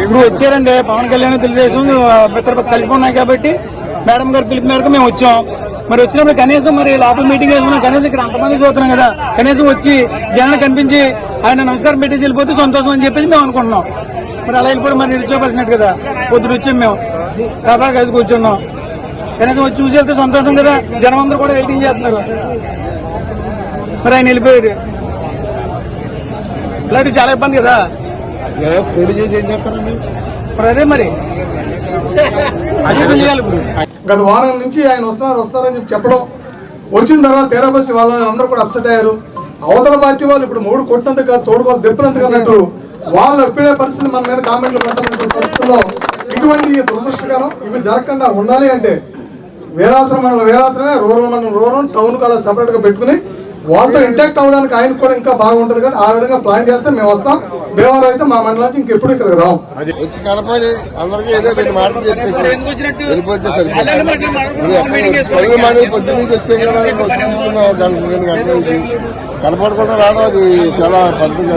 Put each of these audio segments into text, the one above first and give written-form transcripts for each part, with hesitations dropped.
ఇప్పుడు వచ్చారండి పవన్ కళ్యాణ్ తెలుగుదేశం మిత్ర కలిసి ఉన్నాయి కాబట్టి మేడం గారు పిలుపు మేరకు మేము వచ్చాం. మరి వచ్చినప్పుడు కనీసం మరి లోపల మీటింగ్ వేసుకున్నాం, కనీసం ఇక్కడ అంతమంది చూస్తున్నాం కదా, కనీసం వచ్చి జనాన్ని కనిపించి ఆయన నమస్కారం పెట్టేసి వెళ్ళిపోతే సంతోషం అని చెప్పేసి మేము అనుకుంటున్నాం. మరి అలా వెళ్ళిపోవడం మరి నిరుచోపరిచినట్టు కదా. పొద్దున వచ్చాం మేము కాబట్టి కలిసి కూర్చున్నాం, కనీసం వచ్చి చూసి వెళ్తే సంతోషం కదా. జనం అందరూ కూడా వెయిటింగ్ చేస్తున్నారు. మరి ఆయన వెళ్ళిపోయారు, ఇలాంటి చాలా ఇబ్బంది కదా. పోటీ చేసి ఏం చెప్తారండి మరి అదే మరి అదే చేయాలి. ఇప్పుడు గత వారం నుంచి ఆయన వస్తారని చెప్పడం, వచ్చిన తర్వాత తెరాబసి వాళ్ళని అందరూ కూడా అప్సెట్ అయ్యారు. అవతల పార్టీ వాళ్ళు ఇప్పుడు 3 కొట్టినందుకు కాదు, తోడుకోవాలి దెబ్బలంతగా అన్నట్టు వాళ్ళు ఎప్పుడే పరిస్థితి మన మీద కామెంట్లు పెట్టాలన్న పరిస్థితుల్లో ఇటువంటి దురదృష్టకరం. ఇవి జరగకుండా ఉండాలి అంటే వేరాశ్రమే రూరల్ టౌన్ కాలేజ్ సపరేట్ గా పెట్టుకుని వాళ్ళతో ఇంటాక్ట్ అవ్వడానికి ఆయనకు కూడా ఇంకా బాగుంటుంది. కాబట్టి ఆ విధంగా ప్లాన్ చేస్తే మేము వస్తాం. భీమవరం అయితే మా మండలం నుంచి ఇంకెప్పుడు ఇక్కడికి రావు. వచ్చి కనపడి అందరికీ ఏదో 2 మాటలు వెళ్ళిపోతే పొద్దున్న నుంచి వచ్చే నుంచి కనపడకుండా రావడం అది చాలా పద్ధతిగా.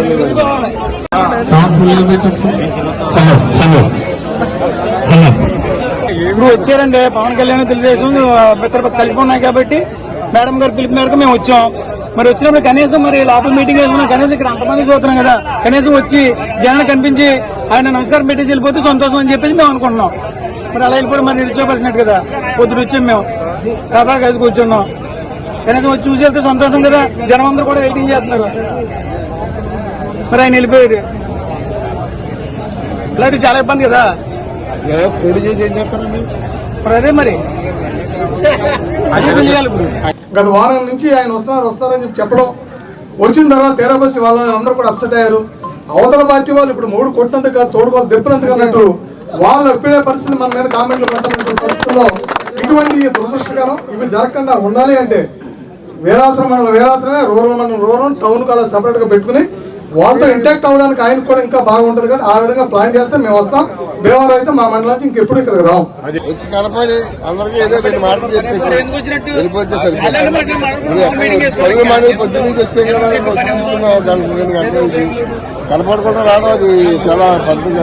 ఇప్పుడు వచ్చారండి పవన్ కళ్యాణ్ తెలుగుదేశం మిత్ర కలిసి ఉన్నాయి కాబట్టి మేడం గారు పిలుపు మేరకు మేము వచ్చాం. మరి వచ్చినప్పుడు కనీసం మరి లోపల మీటింగ్ వేసుకున్నాం, కనీసం ఇక్కడ అంతమంది చూస్తున్నాం కదా, కనీసం వచ్చి జనాన్ని కనిపించి ఆయన నమస్కారం పెట్టేసి వెళ్ళిపోతే సంతోషం అని చెప్పేసి మేము అనుకుంటున్నాం. మరి అలా వెళ్ళిపోవడం మరి నిరుచోపరిచినట్టు కదా. పొద్దున వచ్చాం మేము కాబట్టి కలిసి కూర్చున్నాం, కనీసం వచ్చి చూసి వెళ్తే సంతోషం కదా. జనం అందరూ కూడా వెయిటింగ్ చేస్తున్నారు. మరి ఆయన వెళ్ళిపోయారు, ఇలాంటి చాలా ఇబ్బంది కదా. పోటీ చేసి ఏం చెప్తారండి మరి అదే మరి అదే చేయాలి. ఇప్పుడు గత వారం నుంచి ఆయన వస్తారని చెప్పడం, వచ్చిన తర్వాత తెరాబసి వాళ్ళని అందరూ కూడా అప్సెట్ అయ్యారు. అవతల పార్టీ వాళ్ళు ఇప్పుడు 3 కొట్టినందుకు కాదు, తోడుకోవాలి దెబ్బలంతగా అన్నట్టు వాళ్ళు ఎప్పుడే పరిస్థితి మన మీద కామెంట్లు పెట్టాలన్న పరిస్థితుల్లో ఇటువంటి దురదృష్టకరం. ఇవి జరగకుండా ఉండాలి అంటే వేరాశ్రమే రూరల్ టౌన్ కాలేజ్ సపరేట్ గా పెట్టుకుని వాళ్ళతో ఇంటాక్ట్ అవ్వడానికి ఆయనకు కూడా ఇంకా బాగుంటుంది. కాబట్టి ఆ విధంగా ప్లాన్ చేస్తే మేము వస్తాం. భీమవరం అయితే మా మండలం నుంచి ఇంకెప్పుడు ఇక్కడికి రావు. వచ్చి కనపడి అందరికీ ఏదో 2 మాటలు వెళ్ళిపోతే పొద్దున్న నుంచి వచ్చే కనపడకుండా రావడం అది చాలా పద్ధతిగా.